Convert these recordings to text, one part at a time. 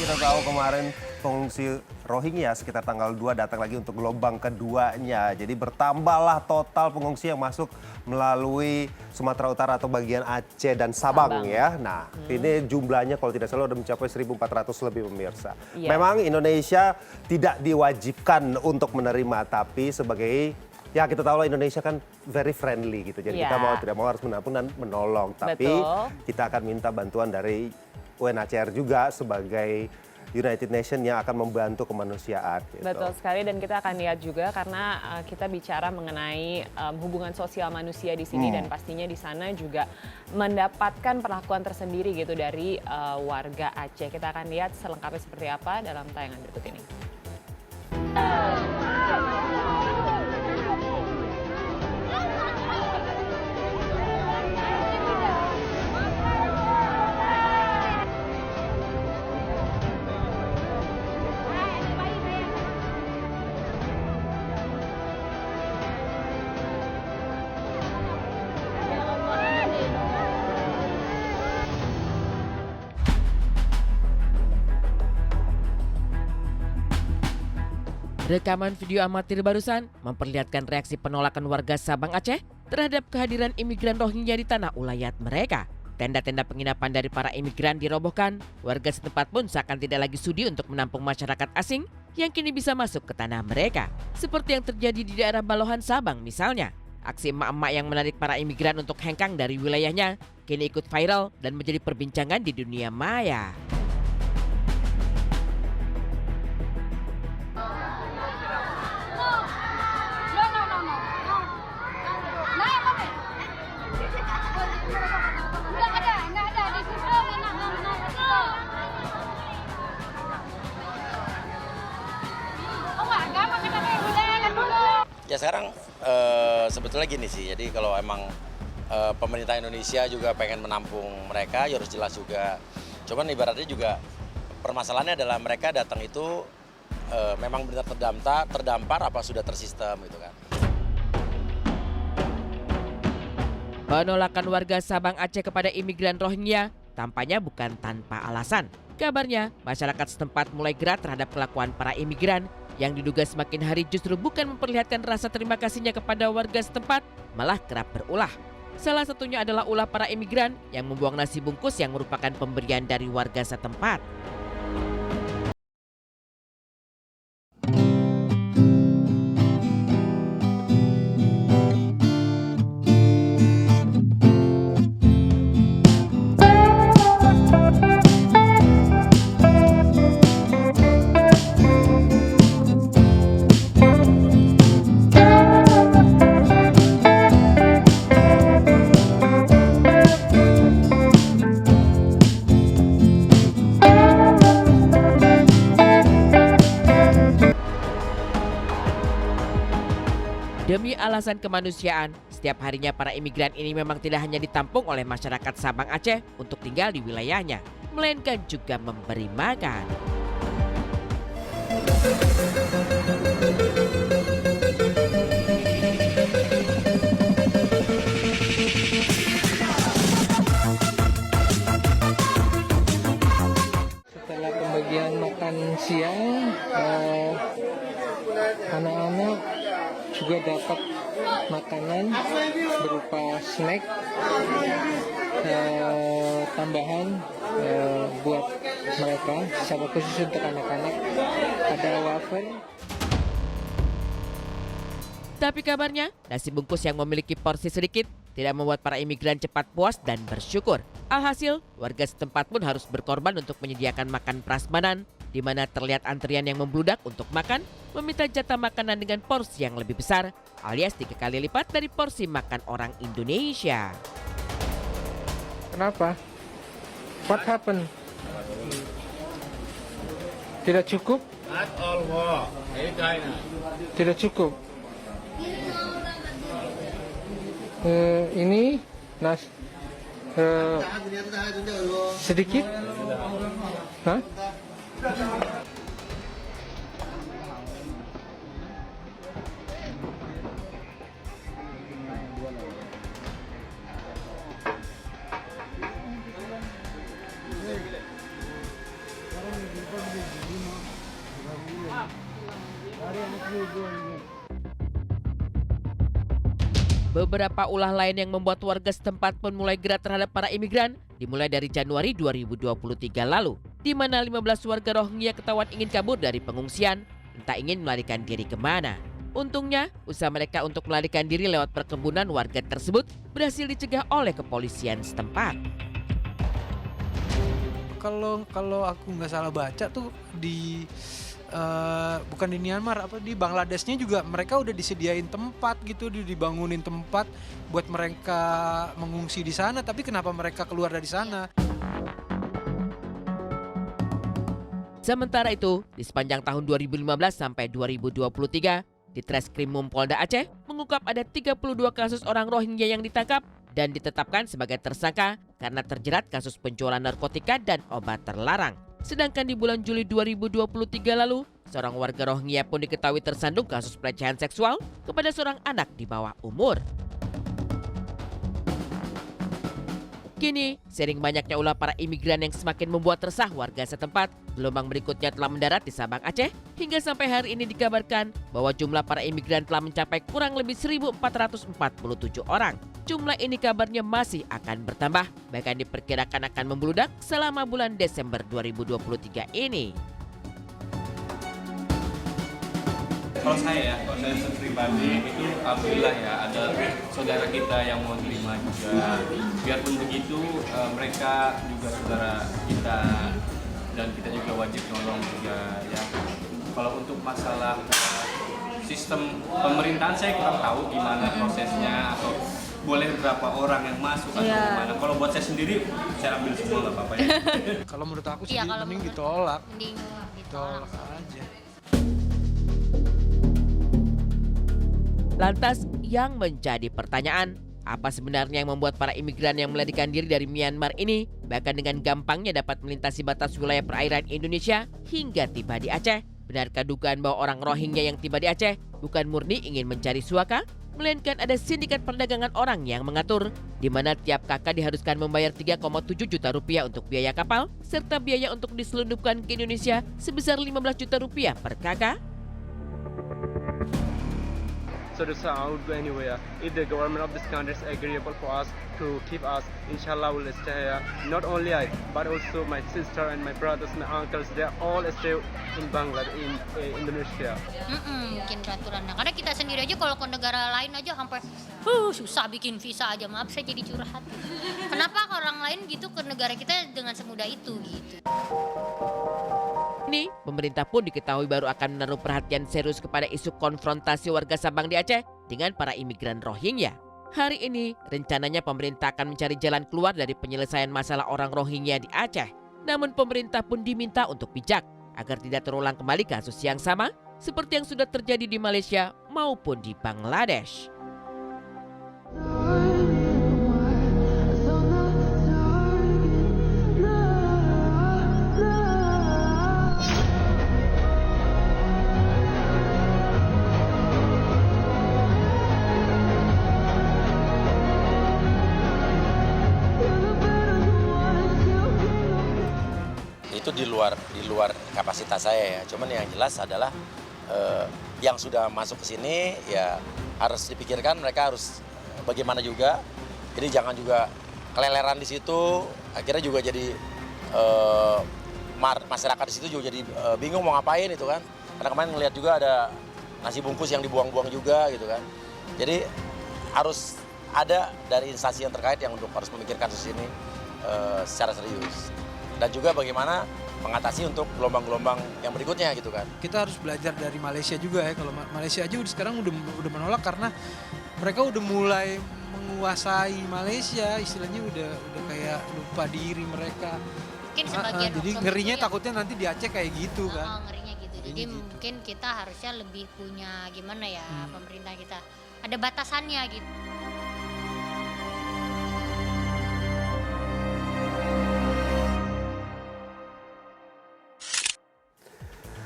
kita tahu kemarin pengungsi Rohingya sekitar tanggal 2 datang lagi untuk gelombang keduanya. Jadi bertambahlah total pengungsi yang masuk melalui Sumatera Utara atau bagian Aceh dan Sabang ya. Nah, ini jumlahnya kalau tidak salah sudah mencapai 1.400 lebih pemirsa. Iya. Memang Indonesia tidak diwajibkan untuk menerima, tapi sebagai ya kita tahu lah Indonesia kan very friendly gitu. Jadi kita mau tidak mau harus menampung dan menolong. Tapi kita akan minta bantuan dari UNHCR juga sebagai United Nations yang akan membantu kemanusiaan. Gitu. Betul sekali, dan kita akan lihat juga karena kita bicara mengenai hubungan sosial manusia di sini dan pastinya di sana juga mendapatkan perlakuan tersendiri gitu dari warga Aceh. Kita akan lihat selengkapnya seperti apa dalam tayangan berikut ini. Rekaman video amatir barusan memperlihatkan reaksi penolakan warga Sabang Aceh terhadap kehadiran imigran Rohingya di tanah ulayat mereka. Tenda-tenda penginapan dari para imigran dirobohkan, warga setempat pun seakan tidak lagi sudi untuk menampung masyarakat asing yang kini bisa masuk ke tanah mereka. Seperti yang terjadi di daerah Balohan Sabang misalnya. Aksi emak-emak yang menarik para imigran untuk hengkang dari wilayahnya kini ikut viral dan menjadi perbincangan di dunia maya. Ya sekarang sebetulnya gini sih, jadi kalau emang pemerintah Indonesia juga pengen menampung mereka, ya harus jelas juga. Cuman ibaratnya juga permasalahannya adalah mereka datang itu memang benar terdampar apa sudah tersistem gitu kan. Penolakan warga Sabang Aceh kepada imigran Rohingya tampaknya bukan tanpa alasan. Kabarnya, masyarakat setempat mulai gerak terhadap kelakuan para imigran yang diduga semakin hari justru bukan memperlihatkan rasa terima kasihnya kepada warga setempat, malah kerap berulah. Salah satunya adalah ulah para imigran yang membuang nasi bungkus yang merupakan pemberian dari warga setempat. Demi alasan kemanusiaan, setiap harinya para imigran ini memang tidak hanya ditampung oleh masyarakat Sabang Aceh untuk tinggal di wilayahnya, melainkan juga memberi makan. Setelah pembagian makan siang, anak-anak juga dapat makanan berupa snack tambahan buat mereka, secara khusus untuk anak-anak ada wafer. Tapi kabarnya, nasi bungkus yang memiliki porsi sedikit tidak membuat para imigran cepat puas dan bersyukur. Alhasil, warga setempat pun harus berkorban untuk menyediakan makan prasmanan, di mana terlihat antrian yang membludak untuk makan, meminta jatah makanan dengan porsi yang lebih besar, alias 3 kali lipat dari porsi makan orang Indonesia. Kenapa? What happened? Tidak cukup? Tidak cukup. Ini sedikit? Hah? Beberapa ulah lain yang membuat warga setempat pun mulai gerak terhadap para imigran dimulai dari Januari 2023 lalu, di mana 15 warga Rohingya ketahuan ingin kabur dari pengungsian, entah ingin melarikan diri kemana. Untungnya, usaha mereka untuk melarikan diri lewat perkebunan warga tersebut berhasil dicegah oleh kepolisian setempat. Kalau aku nggak salah baca tuh bukan di Myanmar, di Bangladeshnya juga mereka udah disediain tempat gitu, dibangunin tempat buat mereka mengungsi di sana. Tapi kenapa mereka keluar dari sana? Sementara itu, di sepanjang tahun 2015 sampai 2023, di Treskrimum Polda Aceh mengungkap ada 32 kasus orang Rohingya yang ditangkap dan ditetapkan sebagai tersangka karena terjerat kasus penjualan narkotika dan obat terlarang. Sedangkan di bulan Juli 2023 lalu, seorang warga Rohingya pun diketahui tersandung kasus pelecehan seksual kepada seorang anak di bawah umur. Kini, sering banyaknya ulah para imigran yang semakin membuat resah warga setempat, gelombang berikutnya telah mendarat di Sabang Aceh, hingga sampai hari ini dikabarkan bahwa jumlah para imigran telah mencapai kurang lebih 1.447 orang. Jumlah ini kabarnya masih akan bertambah, bahkan diperkirakan akan membludak selama bulan Desember 2023 ini. Kalau saya pribadi itu alhamdulillah ya ada saudara kita yang mau terima juga. Biarpun begitu mereka juga saudara kita dan kita juga wajib nolong juga ya. Kalau untuk masalah sistem pemerintahan saya kurang tahu gimana prosesnya atau boleh berapa orang yang masuk atau gimana. Kalau buat saya sendiri saya ambil semua nggak apa-apa ya. Kalau menurut aku sih kalau mending ditolak. Mending ditolak aja. Lantas, yang menjadi pertanyaan, apa sebenarnya yang membuat para imigran yang melarikan diri dari Myanmar ini bahkan dengan gampangnya dapat melintasi batas wilayah perairan Indonesia hingga tiba di Aceh? Benarkah dugaan bahwa orang Rohingya yang tiba di Aceh bukan murni ingin mencari suaka, melainkan ada sindikat perdagangan orang yang mengatur, di mana tiap kakak diharuskan membayar 3,7 juta rupiah untuk biaya kapal, serta biaya untuk diselundupkan ke Indonesia sebesar 15 juta rupiah per kakak? So this I would go anywhere. If the government of this country is agreeable for us to keep us, inshallah we'll stay here. Not only I, but also my sister and my brothers, my uncles, they all stay in Bangladesh, in Indonesia. Bikin peraturan. Karena kita sendiri aja kalau ke negara lain aja sampai susah bikin visa aja. Maaf saya jadi curhat. Kenapa ke orang lain gitu ke negara kita dengan semudah itu gitu? Ini, pemerintah pun diketahui baru akan menaruh perhatian serius kepada isu konfrontasi warga Sabang di Aceh dengan para imigran Rohingya. Hari ini, rencananya pemerintah akan mencari jalan keluar dari penyelesaian masalah orang Rohingya di Aceh. Namun pemerintah pun diminta untuk bijak agar tidak terulang kembali kasus yang sama seperti yang sudah terjadi di Malaysia maupun di Bangladesh. Itu di luar kapasitas saya ya. Cuman yang jelas adalah yang sudah masuk ke sini ya harus dipikirkan mereka harus bagaimana juga. Jadi jangan juga keleleran di situ. Akhirnya juga jadi masyarakat di situ juga jadi bingung mau ngapain itu kan. Karena kemarin ngelihat juga ada nasi bungkus yang dibuang-buang juga gitu kan. Jadi harus ada dari instansi yang terkait yang untuk harus memikirkan kasus ini secara serius. Dan juga bagaimana mengatasi untuk gelombang-gelombang yang berikutnya gitu kan. Kita harus belajar dari Malaysia juga ya. Kalau Malaysia aja sekarang udah menolak karena mereka udah mulai menguasai Malaysia, istilahnya udah kayak lupa diri mereka. Mungkin sebagian jadi ngerinya takutnya nanti di Aceh kayak gitu kan. Ngerinya gitu. Jadi mungkin kita harusnya lebih punya gimana ya pemerintah kita. Ada batasannya gitu.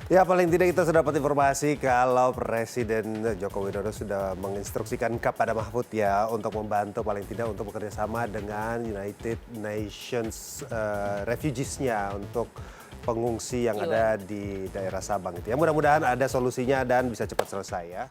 Ya paling tidak kita sudah dapat informasi kalau Presiden Joko Widodo sudah menginstruksikan kepada Mahfud ya untuk membantu paling tidak untuk bekerja sama dengan United Nations Refugees-nya untuk pengungsi yang ada di daerah Sabang itu ya. Mudah-mudahan ada solusinya dan bisa cepat selesai ya.